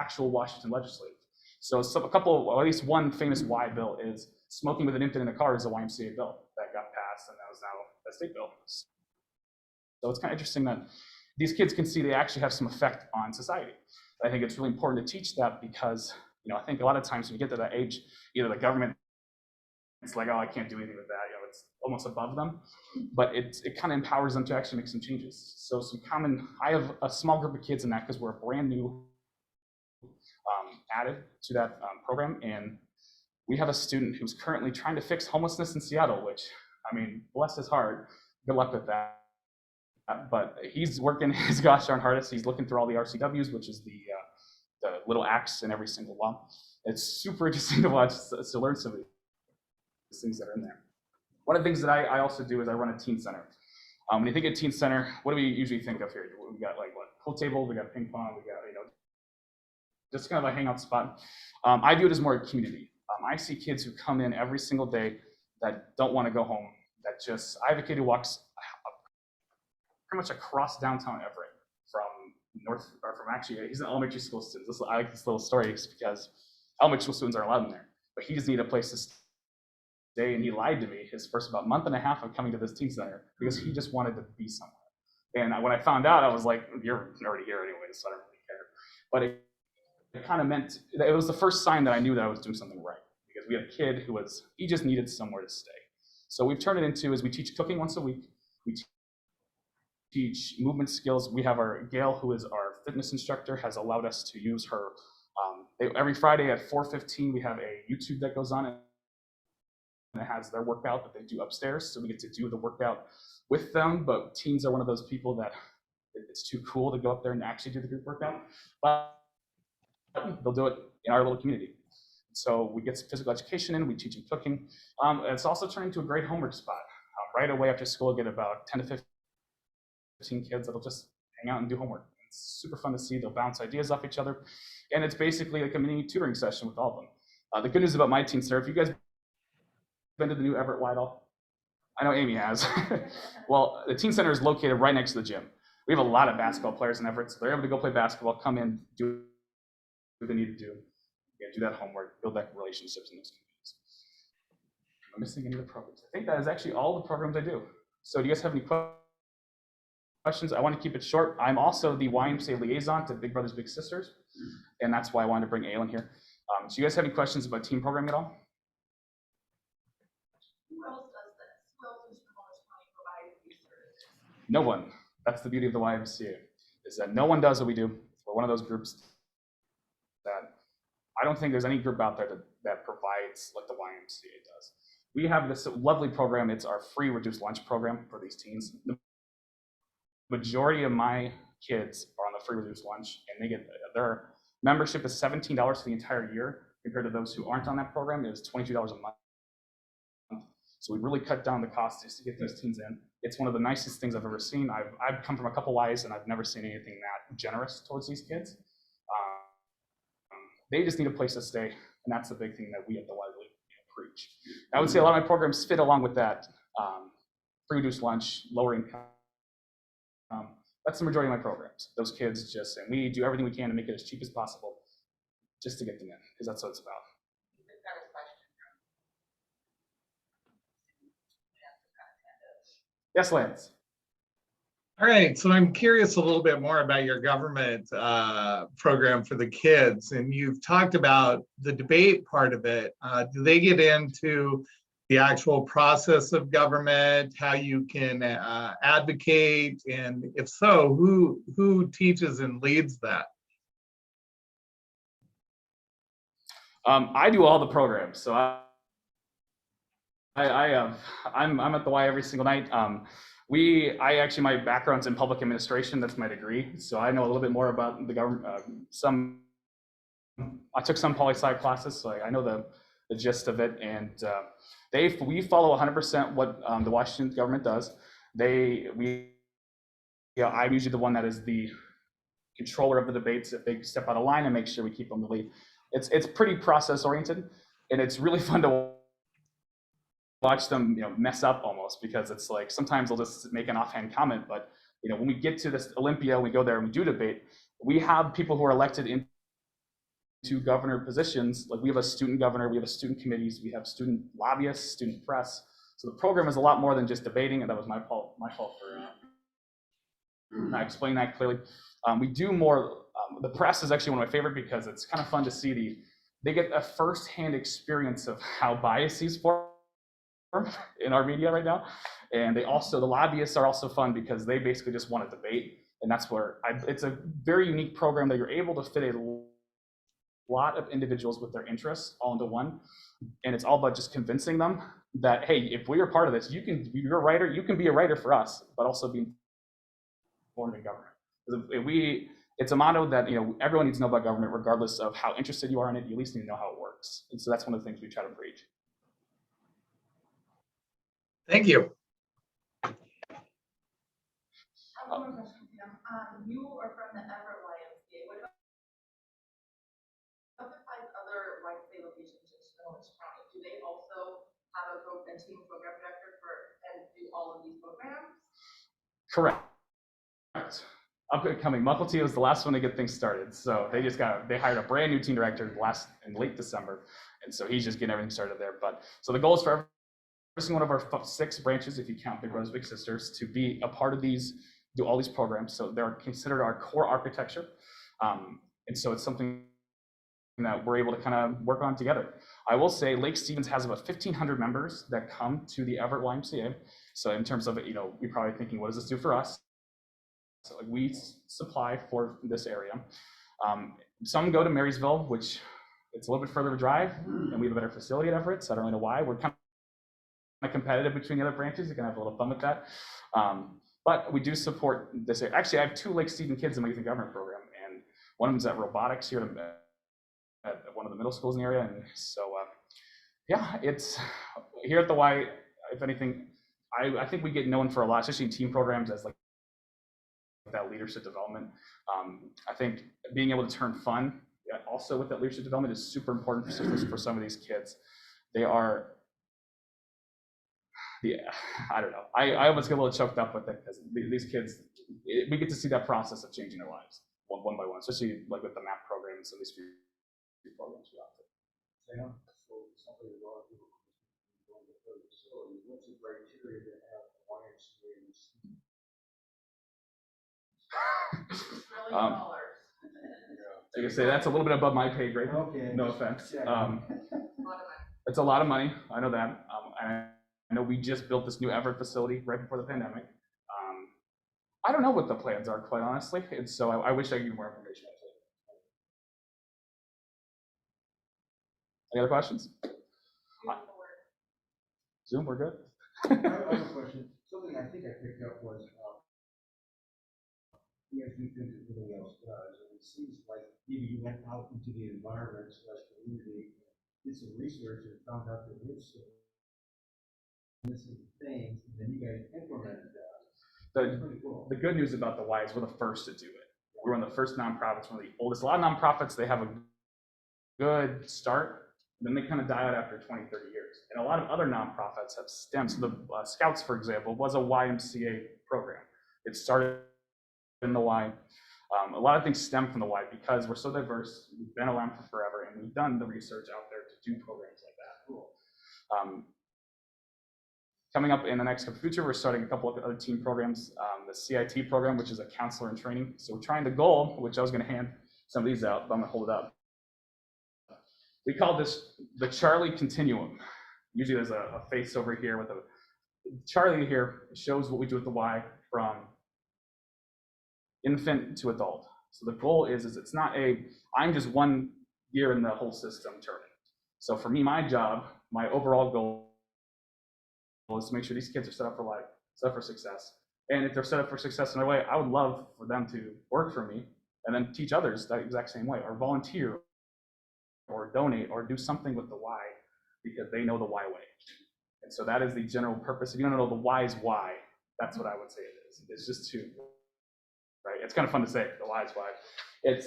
actual Washington legislature. So at least one famous Y bill is smoking with an infant in a car is a YMCA bill that got passed, and that was now a state bill. So it's kind of interesting that these kids can see they actually have some effect on society. I think it's really important to teach that because, I think a lot of times when you get to that age, either the government, it's like, oh, I can't do anything with that. It's almost above them, but it kind of empowers them to actually make some changes. So I have a small group of kids in that because we're a brand new added to that program. And we have a student who's currently trying to fix homelessness in Seattle, which, bless his heart, good luck with that. But he's working his gosh darn hardest. He's looking through all the RCWs, which is the little acts in every single law. It's super interesting to watch, to learn some of these things that are in there. One of the things that I also do is I run a teen center. When you think of teen center, what do we usually think of here? We got pool table, we got ping pong, we got just kind of a hangout spot. I view it as more a community. I see kids who come in every single day that don't want to go home. I have a kid who walks pretty much across downtown Everett he's an elementary school student. I like this little story because elementary school students are allowed in there, but he just needs a place to day, and he lied to me his first about month and a half of coming to this teen center because he just wanted to be somewhere. And when I found out, I was like, you're already here anyway, so I don't really care. But it kind of meant, it was the first sign that I knew that I was doing something right, because we had a kid who he just needed somewhere to stay. So we've turned it into, is we teach cooking once a week. We teach movement skills. We have Gail, who is our fitness instructor, has allowed us to use her. Every Friday at 4:15, we have a YouTube that goes on, and it has their workout that they do upstairs. So we get to do the workout with them, but teens are one of those people that it's too cool to go up there and actually do the group workout. But they'll do it in our little community. So we get some physical education in, we teach them cooking. It's also turned into a great homework spot. Right away after school, get about 10 to 15 kids that'll just hang out and do homework. It's super fun to see. They'll bounce ideas off each other. And it's basically like a mini tutoring session with all of them. The good news about my teen center, if you guys been to the new Everett Whitehall? I know Amy has. Well, the teen center is located right next to the gym. We have a lot of basketball players in Everett, so they're able to go play basketball, come in, do what they need to do, do that homework, build that relationships in those communities. Am I missing any of the programs? I think that is actually all the programs I do. So do you guys have any questions? I want to keep it short. I'm also the YMCA liaison to Big Brothers Big Sisters, and that's why I wanted to bring Aylin here. So you guys have any questions about team programming at all? Who else does this? Who else in Snohomish County provides these services? No one. That's the beauty of the YMCA, is that no one does what we do. We're one of those groups that I don't think there's any group out there that provides like the YMCA does. We have this lovely program. It's our free reduced lunch program for these teens. The majority of my kids are on the free reduced lunch, and they get their membership is $17 for the entire year, compared to those who aren't on that program. It is $22 a month. So we really cut down the cost just to get these teens in. It's one of the nicest things I've ever seen. I've come from a couple Ys, and I've never seen anything that generous towards these kids. They just need a place to stay, and that's the big thing that we at the Y really preach. I would say a lot of my programs fit along with that. Free reduced lunch, lower income. That's the majority of my programs. Those kids and we do everything we can to make it as cheap as possible just to get them in, because that's what it's about. Yes, Lance. All right, so I'm curious a little bit more about your government program for the kids, and you've talked about the debate part of it. Do they get into the actual process of government, how you can advocate, and if so, who teaches and leads that? I do all the programs, so I'm at the Y every single night. My background's in public administration. That's my degree, so I know a little bit more about the government. I took some poli-sci classes, so I know the gist of it, and we follow 100% what the Washington government does. I'm usually the one that is the controller of the debates. If they step out of line, and make sure we keep them in the lead. It's pretty process oriented, and it's really fun to watch them, mess up almost, because it's like sometimes they'll just make an offhand comment, but when we get to this Olympia, we go there and we do debate. We have people who are elected into governor positions. Like we have a student governor, we have a student committees, we have student lobbyists, student press. So the program is a lot more than just debating, and that was my fault for not explaining that clearly. We do more. The press is actually one of my favorite, because it's kind of fun to see they get a first-hand experience of how biases form in our media right now. And the lobbyists are also fun, because they basically just want to debate. And that's where it's a very unique program that you're able to fit a lot of individuals with their interests all into one. And it's all about just convincing them that, hey, if we are part of this, you're a writer, you can be a writer for us, but also be informed in government. It's a motto that everyone needs to know about government, regardless of how interested you are in it. You at least need to know how it works. And so that's one of the things we try to preach. Thank you. I have one more question, Tim. You are from the Everett YMCA. What about the 5 other YMCA locations in Snohomish County? Do they also have a team program director and do all of these programs? Correct. Upcoming Mucklety was the last one to get things started. So they hired a brand new team director in late December. And so he's just getting everything started there. But so the goal is for servicing one of our 6 branches, if you count Big Brothers Big Sisters, to be a part of these, do all these programs. So they're considered our core architecture. And so it's something that we're able to kind of work on together. I will say Lake Stevens has about 1,500 members that come to the Everett YMCA. So in terms of, you're probably thinking, what does this do for us? So like, we supply for this area. Some go to Marysville, which it's a little bit further of a drive, and we have a better facility at Everett, so I don't really know why. We're kind of competitive between the other branches. You can have a little fun with that. But we do support this area. Actually, I have 2 Lake Stevens kids in my youth and government program, and one of them's at robotics here at one of the middle schools in the area. And so, yeah, it's here at the Y, if anything, I think we get known for a lot, especially in team programs, as like that leadership development. I think being able to turn fun also with that leadership development is super important for some of these kids. They are, I don't know. I almost get a little choked up with it because these kids, we get to see that process of changing their lives one by one, especially like with the MAP program and some of these few programs we offer. Sam, so something a lot of people going to the facility, what's the criteria to have YMCA? Like I say, that's a little bit above my pay grade. Okay. No offense. It's a lot of money. I know that. I know we just built this new Everett facility right before the pandemic. I don't know what the plans are, quite honestly, and so I wish I could give more information. Any other questions? Zoom, we're good. I have a question. Something I think I picked up was, you guys do things that nobody else does, and it seems like maybe you went out into the environment, community, did some research and found out that there's missing things, and then you guys implemented that. That's pretty cool. The good news about the Y is we're the first to do it. We're one of the first nonprofits, one of the oldest. A lot of nonprofits, they have a good start, then they kind of die out after 20, 30 years. And a lot of other nonprofits have stemmed. So the Scouts, for example, was a YMCA program. It started in the Y. A lot of things stem from the Y because we're so diverse. We've been around for forever, and we've done the research out there to do programs like that. Cool. Coming up in the next future, we're starting a couple of other team programs. The CIT program, which is a counselor in training. So we're trying the goal, which I was going to hand some of these out, but I'm going to hold it up. We call this the Charlie Continuum. Usually there's a face over here with a Charlie here shows what we do with the Y from infant to adult. So the goal is it's not I'm just 1 year in the whole system turning. So for me, my job, my overall goal is to make sure these kids are set up for life, set up for success. And if they're set up for success in their way, I would love for them to work for me and then teach others that exact same way, or volunteer, or donate, or do something with the Y because they know the Y way. And so that is the general purpose. If you don't know the Y's why, that's what I would say it is. It's just to, right? It's kind of fun to say, the Y's why. It's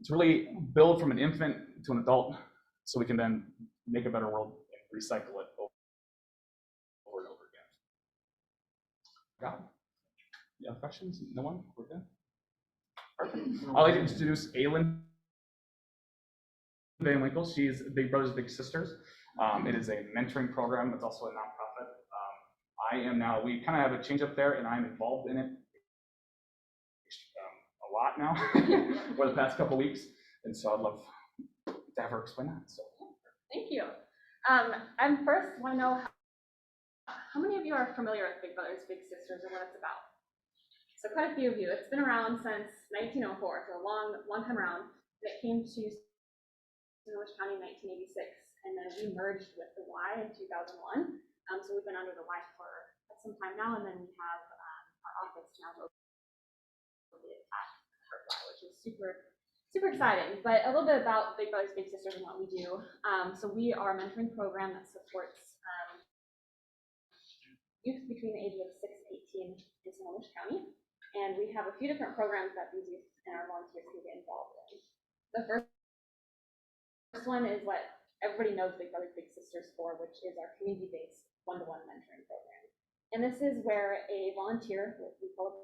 really build from an infant to an adult so we can then make a better world and recycle it over and over again. Got it? You have questions? No one? We're good? Perfect. I'd like to introduce Aylin Van Winkle. She's Big Brothers Big Sisters. It is a mentoring program. It's also a nonprofit. I am now, we kind of have a change up there, and I'm involved in it a lot now for the past couple of weeks. And so I'd love to have her explain that. So. Thank you. I'm first want to know how many of you are familiar with Big Brothers Big Sisters and what it's about? So quite a few of you. It's been around since 1904, so a long time around. It came to Snohomish County in 1986, and then we merged with the Y in 2001. So we've been under the Y for some time now, and then we have our office now located at Y, which is super exciting. But a little bit about Big Brothers Big Sisters and what we do. So we are a mentoring program that supports youth between the ages of 6 and 18 in Snohomish County. And we have a few different programs that these youth and our volunteers can get involved in. The first one is what everybody knows Big Brothers Big Sisters for, which is our community-based one-to-one mentoring program. And this is where a volunteer, we call it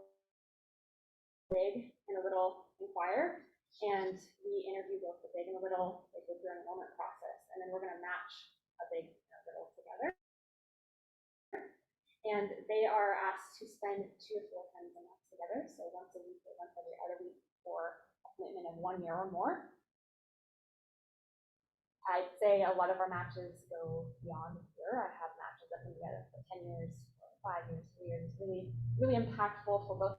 big and a little inquire, and we interview both the big and the little, like go through an enrollment process, and then we're going to match a big and a little together. And they are asked to spend 2 to 4 times a month together, so once a week or once every other week for a commitment of 1 year or more. I'd say a lot of our matches go beyond a year. I have matches that have been together for 10 years, 5 years, 3 years, really impactful for both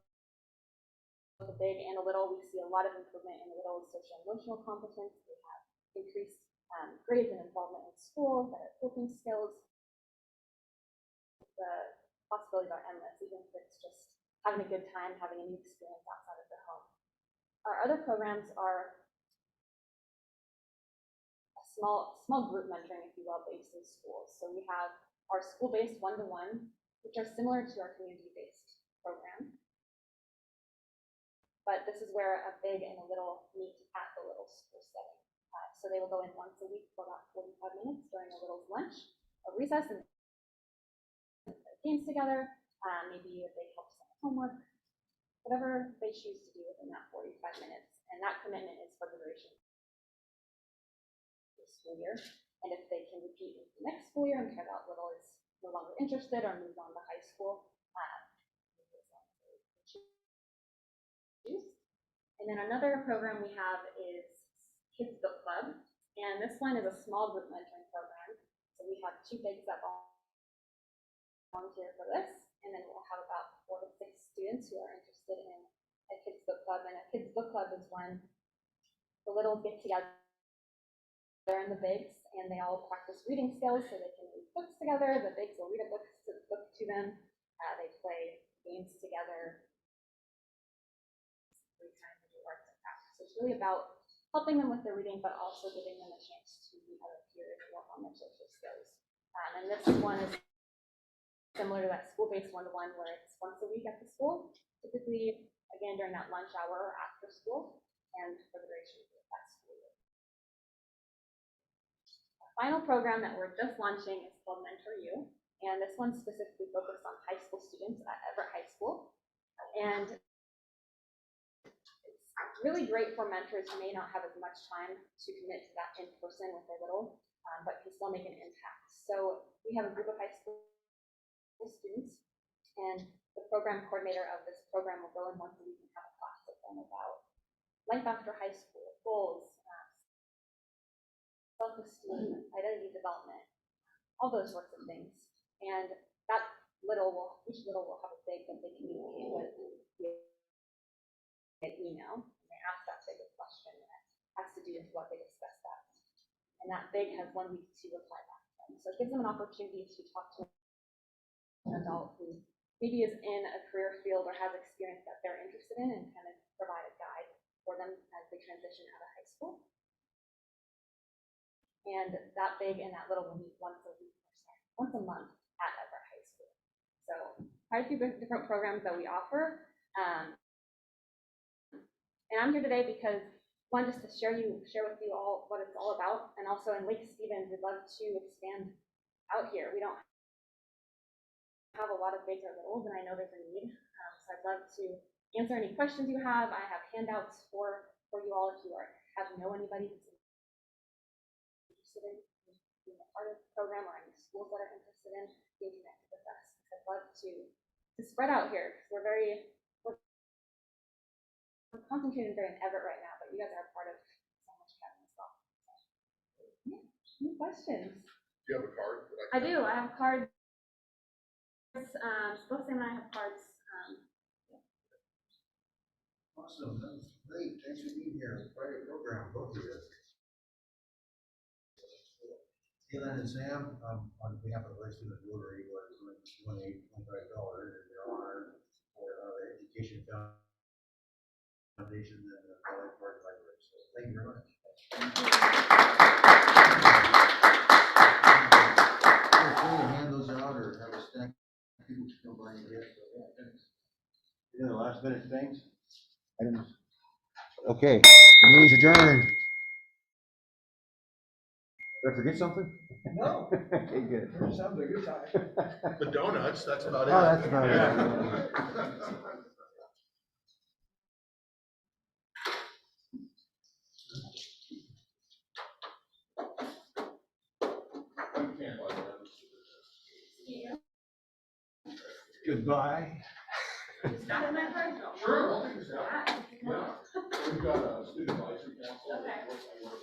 the big and the little. We see a lot of improvement in the little social emotional competence. They have increased grades and involvement in school, better coping skills. The possibilities are endless, even if it's just having a good time, having a new experience outside of their home. Our other programs are a small group mentoring, if you will, based in schools. So we have our school-based one-to-one, which are similar to our community-based program. But this is where a big and a little meet at the little school setting. So they will go in once a week for about 45 minutes during a little's lunch or recess, and games together, maybe if they help some homework, whatever they choose to do within that 45 minutes. And that commitment is for the duration of the school year. And if they can repeat in the next school year and care about little is no longer interested or moves on to high school, and then another program we have is Kids Book Club. And this one is a small group mentoring program. So we have 2 bigs that volunteer for this, and then we'll have about 4 to 6 students who are interested in a kids book club. And a kids book club is when the littles get together and the bigs, and they all practice reading skills so they can read books together. The bigs will read a book to them. They play games together. 3 times they do arts and crafts. So it's really about helping them with their reading, but also giving them a chance to meet other peers and work on their social skills. And this one is similar to that school-based one-to-one where it's once a week at the school, typically, again, during that lunch hour or after school, and for the duration of that school year. The final program that we're just launching is called Mentor You, and this one's specifically focused on high school students at Everett High School. And it's really great for mentors who may not have as much time to commit to that in person with their little, but can still make an impact. So we have a group of high school students, and the program coordinator of this program will go in once a week and have a class with them about life after high school, goals, self-esteem, identity development, all those sorts of things. And that each little will have a big that they communicate with via email. And they ask that big question that has to do with what they discussed that. And that big has 1 week to reply back to them. So it gives them an opportunity to talk to an adult who maybe is in a career field or has experience that they're interested in, and kind of provide a guide for them as they transition out of high school. And that big and that little will meet once a month at Everett High School. So quite a few different programs that we offer. And I'm here today because one, just to share with you all what it's all about, and also in Lake Stevens, we'd love to expand out here. We don't have a lot of bigs or littles, and I know there's a need. So I'd love to answer any questions you have. I have handouts for you all if you know anybody who's interested in being a part of the program, or any schools that are interested in being connected with us. I'd love to spread out here because we're concentrated in Everett right now, but you guys are a part of so much Kevin as well. So, yeah, any questions? Do you have a card? I do. I have cards. Both Sam and I have cards. Awesome, that was great, thanks for being here, quite a program, both of you. Caitlin and Sam, on behalf of the Lake Stevens Rotary, was doing $25 in their honor for the Education Foundation and the Valley Park Library, so thank you very much. Feel free to hand those out or have a stack of people to come by and get. Yeah, the last minute things. Okay, meeting's adjourned. Did I forget something? No. Okay, good. Sounds like a good time. The donuts, that's about it. Oh, that's about it. Goodbye. Staff in that part? No. Sure, I'll take a step. Yeah. We've got a student advisory council that works